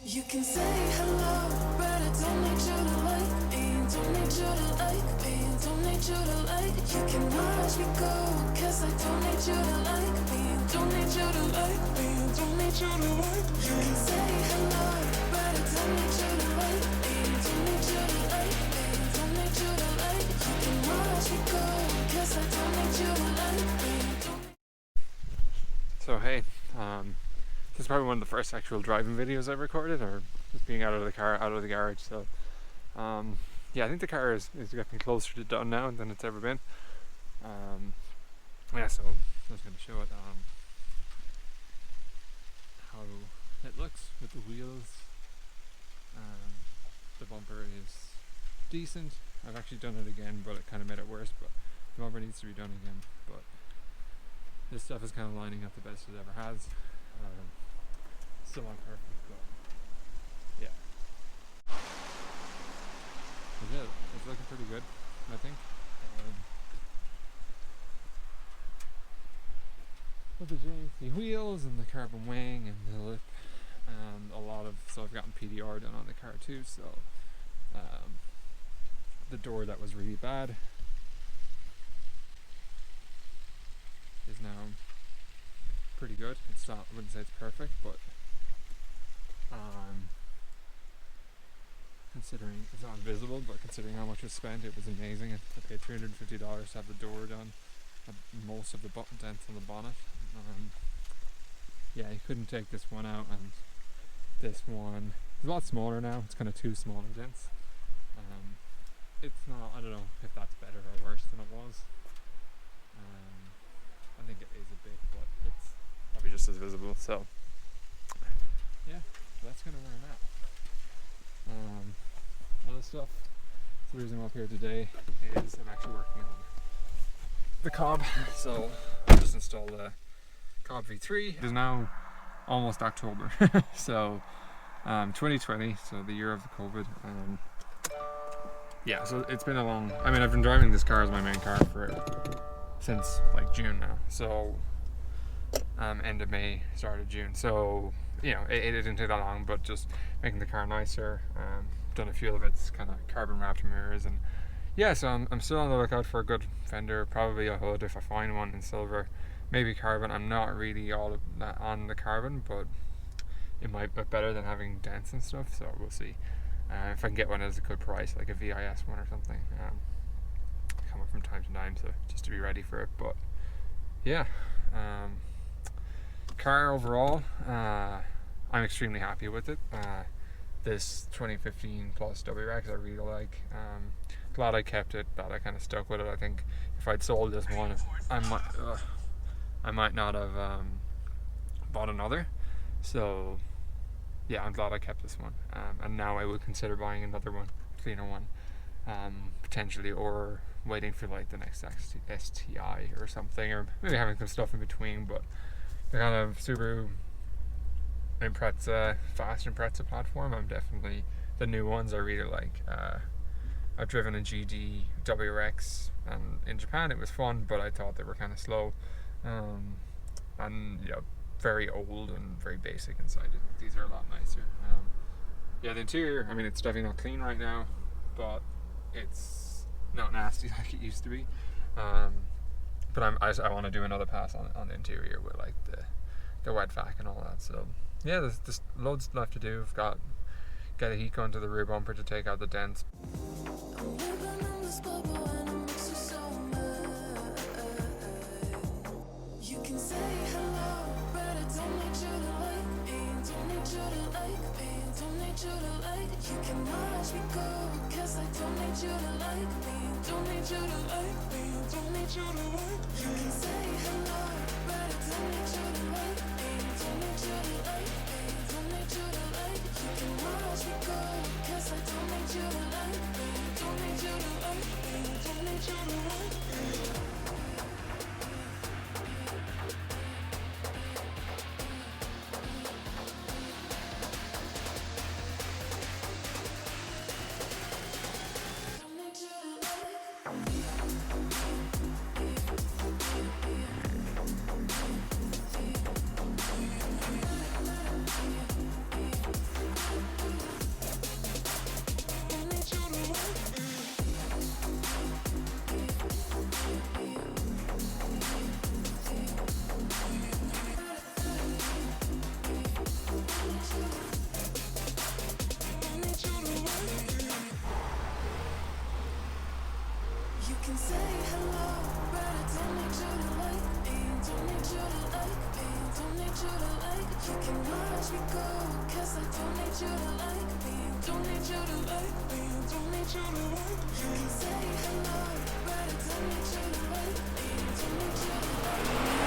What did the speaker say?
You can say hello, but I don't need you to like me. Don't need you to like me. Don't need you to like. You can watch me go, cause I don't need you to like me. Don't need you to like me. Don't need you to like. You can say hello, but I don't need you to like me. Don't need you to like me. Don't need you to like. You can watch me go, cause I don't need you to like me. So hey, this is probably one of the first actual driving videos I've recorded, or just being out of the car, out of the garage. So yeah, I think the car is getting closer to done now than it's ever been. Yeah, so I was going to show it how it looks with the wheels. The bumper is decent. I've actually done it again, but it kind of made it worse. But the bumper needs to be done again. But this stuff is kind of lining up the best it ever has. Still not perfect, but yeah. But yeah, it's looking pretty good, I think. With the JC wheels and the carbon wing and the lip, and so I've gotten PDR done on the car too. So the door that was really bad is now pretty good. It's not, I wouldn't say it's perfect, but considering it's not visible, but considering how much was spent, it was amazing. I paid $350 to have the door done, most of the dents on the bonnet. Yeah, you couldn't take this one out, and this one is a lot smaller now. It's kind of two smaller dents. It's not, I don't know if that's better or worse than it was. I think it is a bit, but it's probably just as visible. So yeah, that's kind of where I'm at. Other stuff. The reason I'm up here today is I'm actually working on the Cobb. So I just installed a Cobb V3. It is now almost October, so 2020, so the year of the COVID. Yeah, so it's been a long. I mean, I've been driving this car as my main car since like June now. So end of May, start of June. So you know, it didn't take that long, but just making the car nicer. Done a few of its kind of carbon wrapped mirrors, and yeah, so I'm still on the lookout for a good fender, probably a hood if I find one in silver, maybe carbon. I'm not really all of that on the carbon, but it might be better than having dents and stuff, so we'll see. If I can get one at a good price, like a VIS one or something, coming from time to time, so just to be ready for it. But yeah, car overall, I'm extremely happy with it. This 2015 plus WRX I really like. Glad I kept it, glad I kind of stuck with it. I think if I'd sold this one, I might not have bought another. So yeah, I'm glad I kept this one. And now I would consider buying another one, cleaner one, potentially, or waiting for like the next STI or something, or maybe having some stuff in between. But the kind of Subaru Impreza, fast Impreza platform, I'm definitely, the new ones I really like. I've driven a GD WRX, and in Japan it was fun, but I thought they were kind of slow, and yeah, very old and very basic inside. These are a lot nicer. Yeah, the interior, I mean, it's definitely not clean right now, but it's not nasty like it used to be. But I want to do another pass on the interior with like the wet vac and all that. So yeah, there's loads left to do. I've got get a heat gun to the rear bumper to take out the dents. You can say hello, but I don't need you to like me. Don't need you to like me. Don't need you to like. You can watch me go, cause I don't need you to like me. Don't need you to like me. Don't need you to like. You can say hello, but I don't need you to like me. Don't need you to like me. Don't need you to like. You can watch me go, cause I don't need you to like me. Don't need you to like me. Don't need you to like me. need you to like me, don't need you to like me, don't need you to like me. You can say hello, but I don't need you to like me, don't need you to like me.